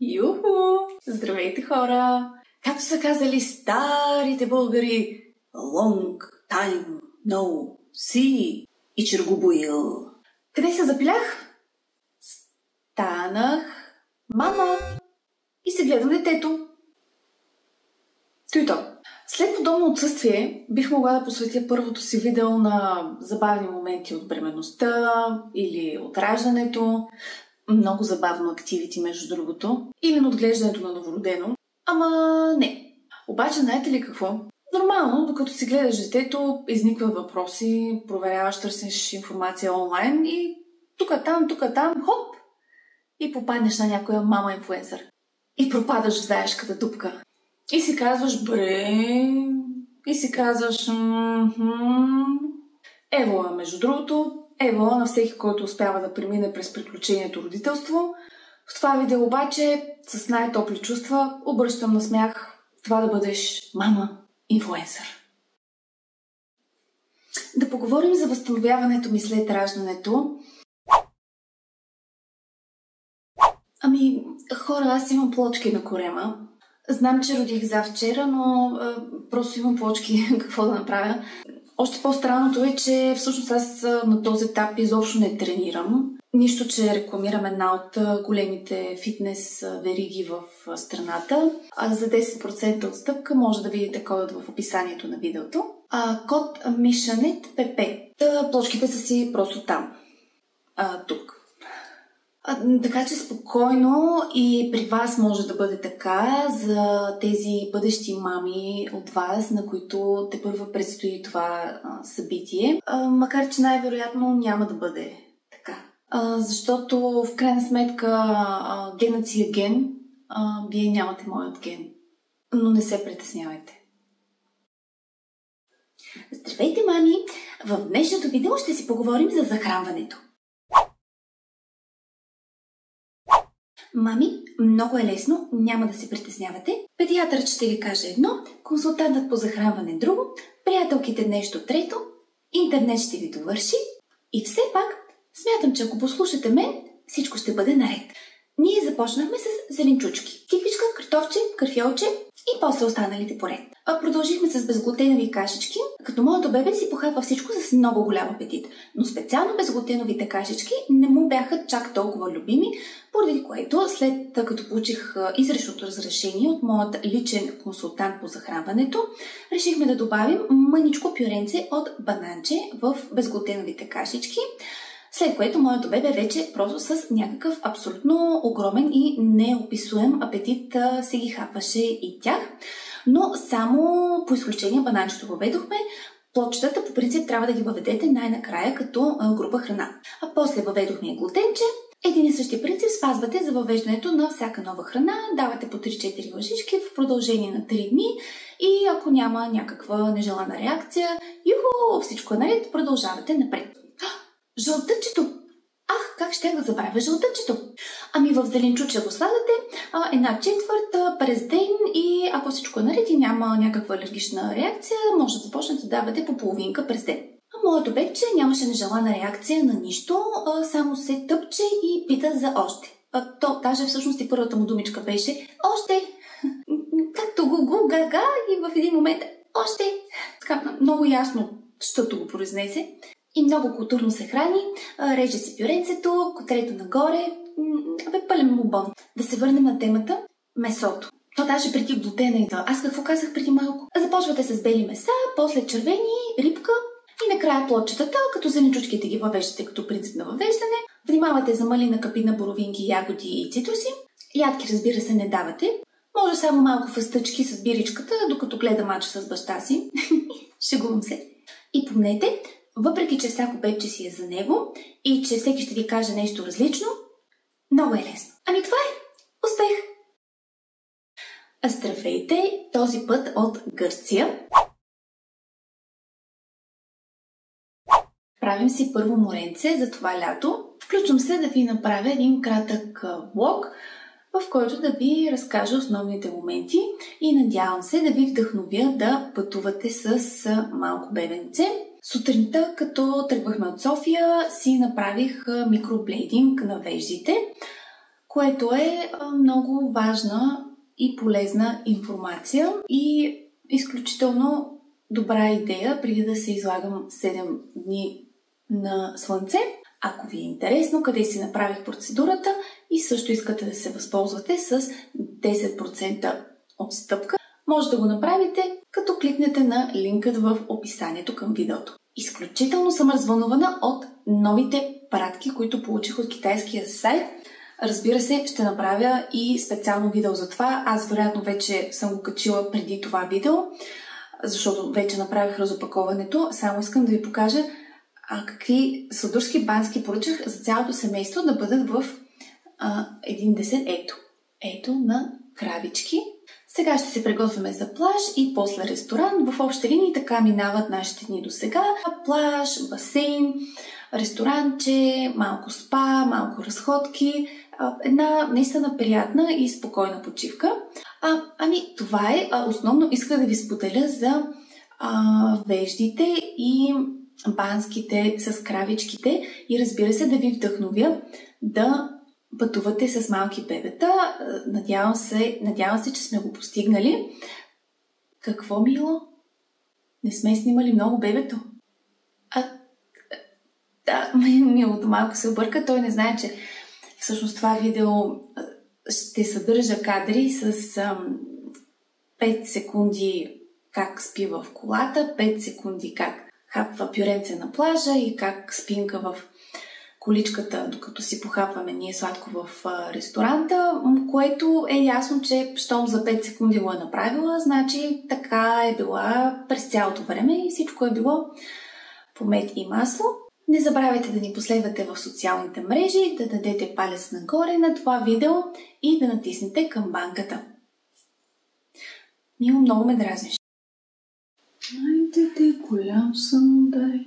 Юху! Здравейте, хора! Както са казали старите българи, long time no see и чергобоил. Къде се запилях? Станах мама и се гледам детето. Тойто. След подобно отсъствие бих могла да посветя първото си видео на забавни моменти от бременността или от раждането. Много забавно активити, между другото. Или на отглеждането на новородено. Ама не. Обаче, знаете ли какво? Нормално, докато си гледаш детето, изникват въпроси, проверяваш, търсиш информация онлайн и тук-там, хоп! И попаднеш на някоя мама-инфлуенсър. И пропадаш в заешката дупка. И си казваш, и си казваш, Евола, между другото, евола на всеки, който успява да премине през приключението родителство. В това видео обаче, с най-топли чувства, обръщам на смях това да бъдеш мама-инфлуенсър. Да поговорим за възстановяването ми след раждането. Хора, аз имам плочки на корема. Знам, че родих завчера, но просто имам плочки. Какво да направя? Още по-странното е, че всъщност аз на този етап изобщо не тренирам. Нищо, че рекламирам една от големите фитнес вериги в страната. За 10% отстъпка може да видите кодът в описанието на видеото. Код MISSIONETPP. Плочките са си просто там. Тук. Така че спокойно и при вас може да бъде така за тези бъдещи мами от вас, на които тепърва предстои това събитие. Макар че най-вероятно няма да бъде така. Защото в крайна сметка генът си е ген, вие нямате моят ген. Но не се притеснявайте. Здравейте, мами! В днешното видео ще си поговорим за захранването. Мами, много е лесно, няма да се притеснявате. Педиатърът ще ви каже едно, консултантът по захранване друго, приятелките нещо трето, интернет ще ви довърши и все пак смятам, че ако послушате мен, всичко ще бъде наред. Ние започнахме с зеленчучки. Тиквичка, картофче, карфиолче и после останалите поред. Продължихме с безглутенови кашички, като моето бебе си похапва всичко с много голям апетит. Но специално безглутеновите кашички не му бяха чак толкова любими, поради което след като получих изричното разрешение от моят личен консултант по захранването, решихме да добавим мъничко пюренце от бананче в безглутеновите кашички, след което моето бебе вече просто с някакъв абсолютно огромен и неописуем апетит се ги хапваше и тях. Но само по изключение бананчето въведохме. Плочетата по принцип трябва да ги въведете най-накрая като група храна. А после въведохме глутенче. Един и същи принцип спазвате за въвеждането на всяка нова храна. Давате по 3-4 лъжички в продължение на 3 дни и ако няма някаква нежелана реакция, всичко е наред, продължавате напред. Жълтъчето! Как ще да забравя жълтъчето? В зеленчуче го слагате 1/4 през ден и ако всичко е наред и няма някаква алергична реакция, може да започнете да давате по половинка през ден. Моето бебче нямаше нежелана реакция на нищо, само се тъпче и пита за още. Даже всъщност и първата му думичка беше още. Както гу гага и в един момент още. Така много ясно, щото го произнесе. И много културно се храни, реже си пюренцето, котрето нагоре, пълен му бон. Да се върнем на темата месото. То даже преди глутена. Аз какво казах преди малко? Започвате с бели меса, после червени, рибка и накрая плочетата, като зеленчучките ги въвеждате като принцип на въвеждане. Внимавате за малина, капина, боровинки, ягоди и цитруси. Ядки, разбира се, не давате. Може само малко фъстъчки с биричката, докато гледа мача с баща си. Шегувам се. И помнете, въпреки че всяко бебче си е за него и че всеки ще ви каже нещо различно, много е лесно. Това е! Успех! Здравейте! Този път от Гърция. Правим си първо моренце за това лято. Включвам се да ви направя един кратък влог, в който да ви разкажа основните моменти и надявам се да ви вдъхновя да пътувате с малко бебенце. Сутринта, като тръгвахме от София, си направих микроблейдинг на веждите, което е много важна и полезна информация и изключително добра идея преди да се излагам 7 дни на слънце. Ако ви е интересно къде си направих процедурата и също искате да се възползвате с 10% отстъпка, може да го направите, като кликнете на линкът в описанието към видеото. Изключително съм развълнувана от новите пратки, които получих от китайския сайт. Разбира се, ще направя и специално видео за това. Аз вероятно вече съм го качила преди това видео, защото вече направих разопаковането. Само искам да ви покажа какви сладурски бански поръчах за цялото семейство да бъдат в един десет. Ето на кравички. Сега ще се приготвяме за плаж и после ресторант. В общи линии така минават нашите дни до сега. Плаж, басейн, ресторантче, малко спа, малко разходки. Една наистина приятна и спокойна почивка. Това е. Основно исках да ви споделя за веждите и банските с кравичките и разбира се да ви вдъхновя да пътувате с малки бебета. Надявам се, че сме го постигнали. Какво, Мило? Не сме снимали много бебето? Да, Милото малко се обърка. Той не знае, че всъщност това видео ще съдържа кадри с 5 секунди как спи в колата, 5 секунди как хапва пюренце на плажа и как спинка в количката, докато си похапваме ние сладко в ресторанта, което е ясно, че щом за 5 секунди го е направила, значи така е била през цялото време и всичко е било по мед и масло. Не забравяйте да ни последвате в социалните мрежи, да дадете палец нагоре на това видео и да натиснете камбанката. Мило, много ме дразниш. Айде ти, голям съм, дай.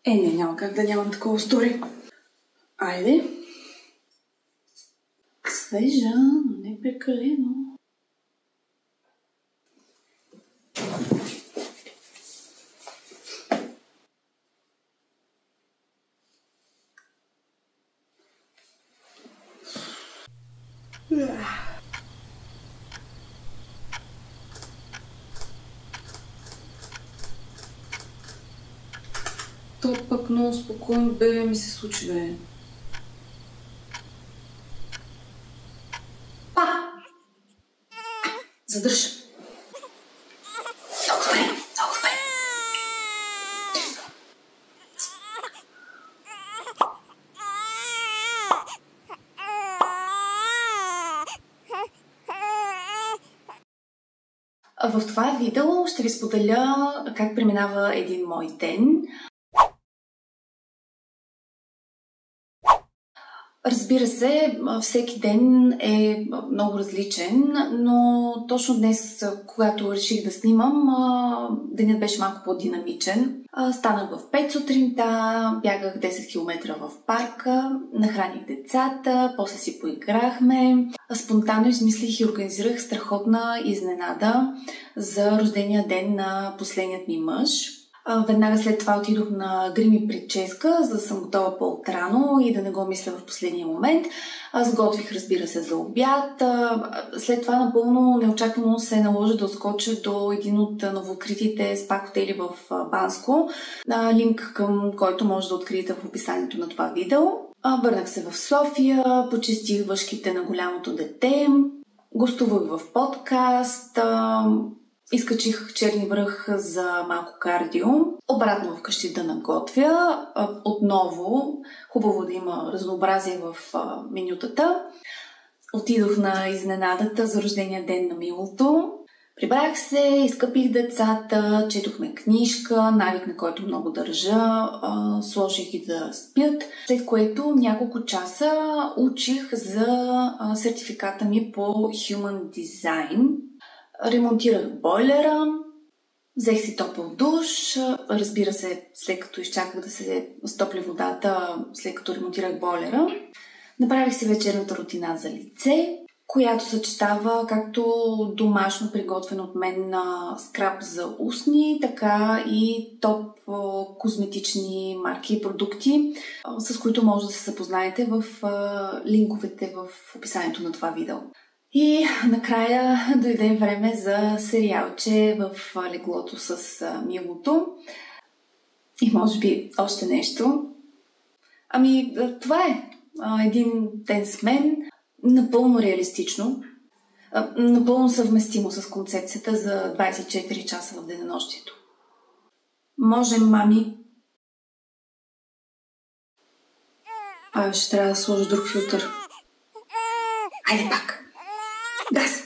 Не, няма как да нямам такова стори. Айде. Свежа, но не прекалено. То пък много спокойно бебе ми се случи, бе. Задържа. Много добре, много добре. В това видео ще ви споделя как преминава един мой ден. Разбира се, всеки ден е много различен, но точно днес, когато реших да снимам, денят беше малко по-динамичен. Станах в 5 сутринта, бягах 10 км в парка, нахраних децата, после си поиграхме. Спонтанно измислих и организирах страхотна изненада за рождения ден на последният ми мъж. Веднага след това отидох на грим и прическа, за да съм готова по-отрано и да не го мисля в последния момент. Сготвих, разбира се, за обяд. След това напълно неочаквано се наложи да отскоча до един от новооткритите спа хотели в Банско, линк към който може да откриете в описанието на това видео. Върнах се в София, почистих въшките на голямото дете, гостувах в подкаст, изкачих Черни връх за малко кардио, обратно вкъщи да наготвя. Отново, хубаво да има разнообразие в менютата. Отидох на изненадата за рождения ден на Милото. Прибрах се, изкъпих децата, четохме книжка, навик на който много държа, сложих ги да спят, след което няколко часа учих за сертификата ми по Human Design. Ремонтирах бойлера, взех си топъл душ, разбира се, след като изчаках да се стопли водата, след като ремонтирах бойлера. Направих си вечерната рутина за лице, която съчетава както домашно приготвен от мен на скраб за устни, така и топ козметични марки и продукти, с които може да се запознаете в линковете в описанието на това видео. И накрая дойде време за сериалче в леглото с милото. И може би още нещо. Това е един ден с мен, напълно реалистично, напълно съвместимо с концепцията за 24 часа в денонощието. Можем, мами. Ще трябва да сложа друг филтър. Айде пак. Газ!